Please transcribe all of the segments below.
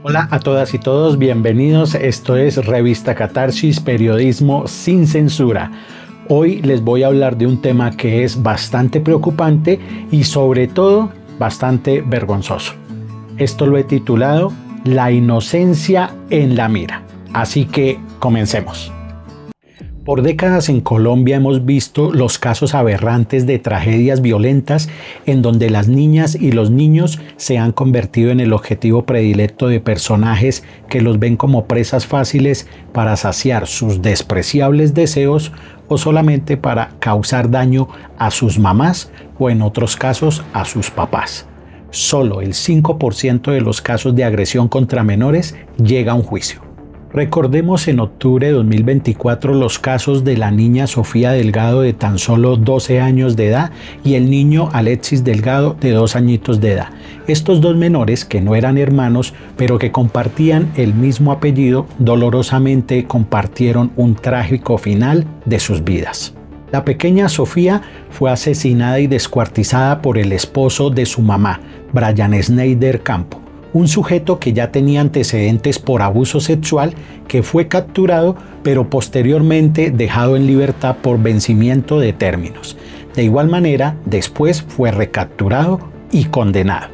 Hola a todas y todos, bienvenidos. Esto es Revista Catarsis, periodismo sin censura. Hoy les voy a hablar de un tema que es bastante preocupante y sobre todo bastante vergonzoso. Esto lo he titulado La inocencia en la mira. Así que comencemos. Por décadas en Colombia hemos visto los casos aberrantes de tragedias violentas en donde las niñas y los niños se han convertido en el objetivo predilecto de personajes que los ven como presas fáciles para saciar sus despreciables deseos o solamente para causar daño a sus mamás o en otros casos a sus papás. Solo el 5% de los casos de agresión contra menores llega a un juicio. Recordemos en octubre de 2024 los casos de la niña Sofía Delgado de tan solo 12 años de edad y el niño Alexis Delgado de 2 añitos de edad. Estos dos menores, que no eran hermanos, pero que compartían el mismo apellido, dolorosamente compartieron un trágico final de sus vidas. La pequeña Sofía fue asesinada y descuartizada por el esposo de su mamá, Brian Schneider Campo, un sujeto que ya tenía antecedentes por abuso sexual, que fue capturado pero posteriormente dejado en libertad por vencimiento de términos. De igual manera, después fue recapturado y condenado.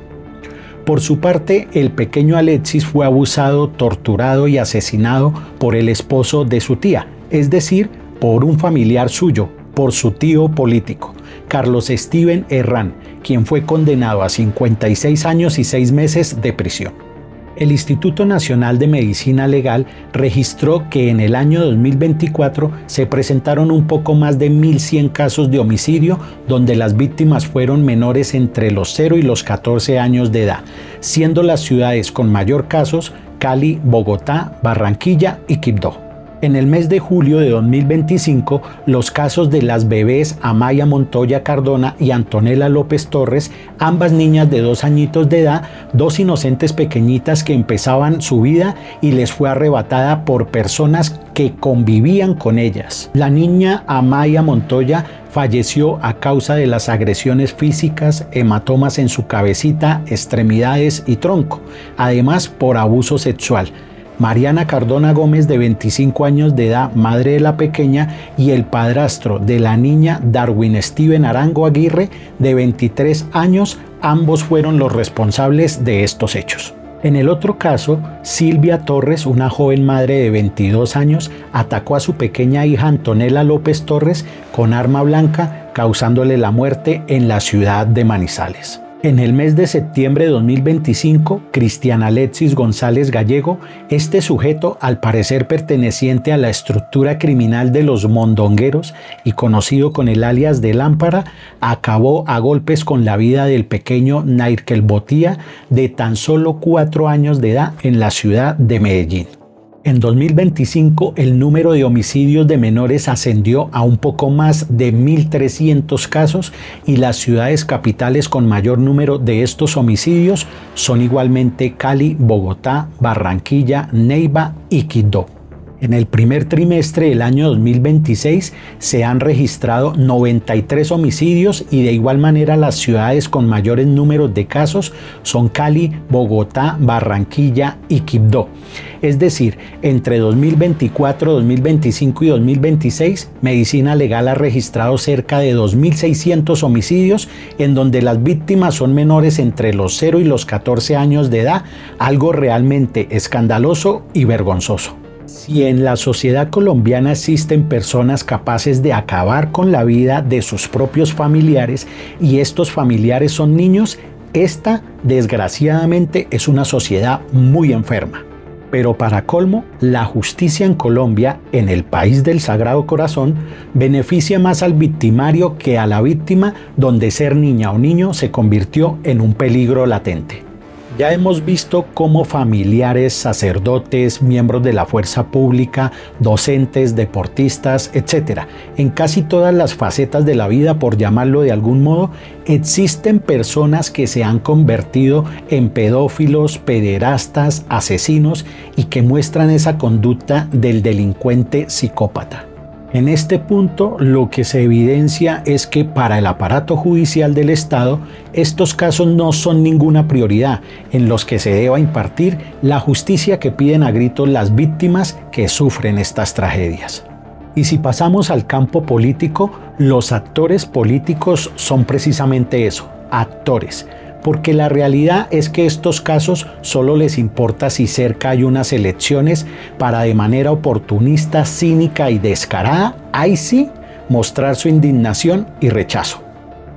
Por su parte, el pequeño Alexis fue abusado, torturado y asesinado por el esposo de su tía, es decir, por un familiar suyo, por su tío político, Carlos Steven Herrán, quien fue condenado a 56 años y 6 meses de prisión. El Instituto Nacional de Medicina Legal registró que en el año 2024 se presentaron un poco más de 1.100 casos de homicidio donde las víctimas fueron menores entre los 0 y los 14 años de edad, siendo las ciudades con mayor casos Cali, Bogotá, Barranquilla y Quibdó. En el mes de julio de 2025, los casos de las bebés Amaya Montoya Cardona y Antonella López Torres, ambas niñas de 2 añitos de edad, dos inocentes pequeñitas que empezaban su vida y les fue arrebatada por personas que convivían con ellas. La niña Amaya Montoya falleció a causa de las agresiones físicas, hematomas en su cabecita, extremidades y tronco, además por abuso sexual. Mariana Cardona Gómez, de 25 años de edad, madre de la pequeña, y el padrastro de la niña, Darwin Steven Arango Aguirre, de 23 años, ambos fueron los responsables de estos hechos. En el otro caso, Silvia Torres, una joven madre de 22 años, atacó a su pequeña hija Antonella López Torres con arma blanca, causándole la muerte en la ciudad de Manizales. En el mes de septiembre de 2025, Cristian Alexis González Gallego, este sujeto al parecer perteneciente a la estructura criminal de los mondongueros y conocido con el alias de Lámpara, acabó a golpes con la vida del pequeño Nairkel Botía, de tan solo 4 años de edad, en la ciudad de Medellín. En 2025, el número de homicidios de menores ascendió a un poco más de 1.300 casos y las ciudades capitales con mayor número de estos homicidios son igualmente Cali, Bogotá, Barranquilla, Neiva y Quibdó. En el primer trimestre del año 2026 se han registrado 93 homicidios y de igual manera las ciudades con mayores números de casos son Cali, Bogotá, Barranquilla y Quibdó. Es decir, entre 2024, 2025 y 2026, Medicina Legal ha registrado cerca de 2.600 homicidios en donde las víctimas son menores entre los 0 y los 14 años de edad, algo realmente escandaloso y vergonzoso. Si en la sociedad colombiana existen personas capaces de acabar con la vida de sus propios familiares y estos familiares son niños, esta desgraciadamente es una sociedad muy enferma. Pero para colmo, la justicia en Colombia, en el país del Sagrado Corazón, beneficia más al victimario que a la víctima, donde ser niña o niño se convirtió en un peligro latente. Ya hemos visto cómo familiares, sacerdotes, miembros de la fuerza pública, docentes, deportistas, etc., en casi todas las facetas de la vida, por llamarlo de algún modo, existen personas que se han convertido en pedófilos, pederastas, asesinos y que muestran esa conducta del delincuente psicópata. En este punto, lo que se evidencia es que para el aparato judicial del Estado, estos casos no son ninguna prioridad en los que se deba impartir la justicia que piden a gritos las víctimas que sufren estas tragedias. Y si pasamos al campo político, los actores políticos son precisamente eso, actores. Porque la realidad es que estos casos solo les importa si cerca hay unas elecciones para de manera oportunista, cínica y descarada, ahí sí, mostrar su indignación y rechazo.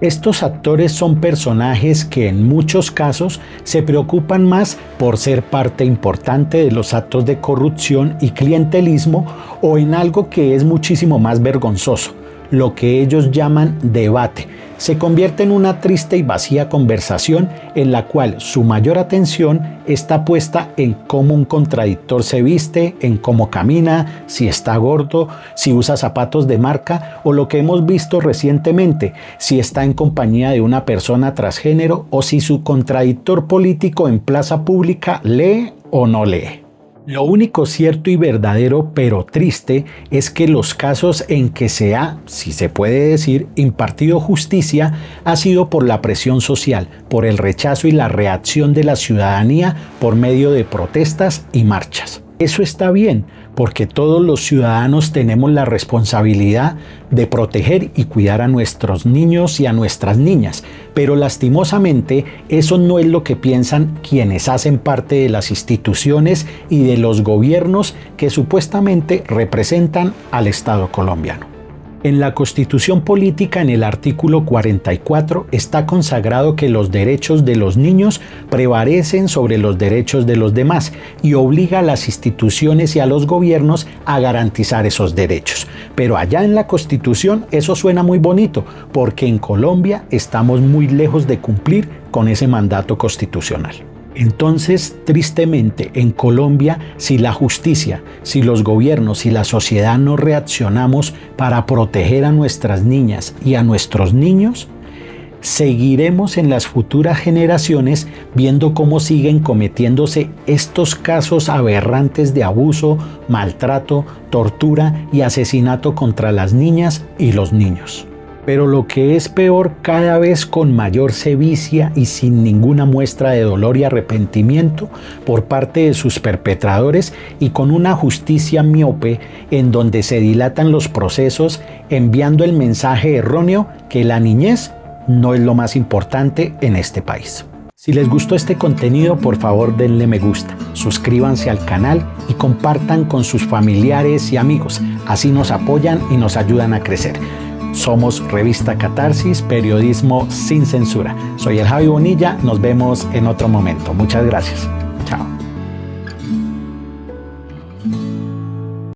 Estos actores son personajes que en muchos casos se preocupan más por ser parte importante de los actos de corrupción y clientelismo o en algo que es muchísimo más vergonzoso, lo que ellos llaman debate. Se convierte en una triste y vacía conversación en la cual su mayor atención está puesta en cómo un contradictor se viste, en cómo camina, si está gordo, si usa zapatos de marca o lo que hemos visto recientemente, si está en compañía de una persona transgénero o si su contradictor político en plaza pública lee o no lee. Lo único cierto y verdadero, pero triste, es que los casos en que se ha, si se puede decir, impartido justicia ha sido por la presión social, por el rechazo y la reacción de la ciudadanía por medio de protestas y marchas. Eso está bien, porque todos los ciudadanos tenemos la responsabilidad de proteger y cuidar a nuestros niños y a nuestras niñas, pero lastimosamente eso no es lo que piensan quienes hacen parte de las instituciones y de los gobiernos que supuestamente representan al Estado colombiano. En la Constitución Política, en el artículo 44, está consagrado que los derechos de los niños prevalecen sobre los derechos de los demás y obliga a las instituciones y a los gobiernos a garantizar esos derechos. Pero allá en la Constitución eso suena muy bonito, porque en Colombia estamos muy lejos de cumplir con ese mandato constitucional. Entonces, tristemente, en Colombia, si la justicia, si los gobiernos y la sociedad no reaccionamos para proteger a nuestras niñas y a nuestros niños, seguiremos en las futuras generaciones viendo cómo siguen cometiéndose estos casos aberrantes de abuso, maltrato, tortura y asesinato contra las niñas y los niños. Pero lo que es peor, cada vez con mayor sevicia y sin ninguna muestra de dolor y arrepentimiento por parte de sus perpetradores y con una justicia miope en donde se dilatan los procesos enviando el mensaje erróneo que la niñez no es lo más importante en este país. Si les gustó este contenido, por favor denle me gusta, suscríbanse al canal y compartan con sus familiares y amigos, así nos apoyan y nos ayudan a crecer. Somos Revista Catarsis, periodismo sin censura. Soy el Javi Bonilla, nos vemos en otro momento. Muchas gracias. Chao.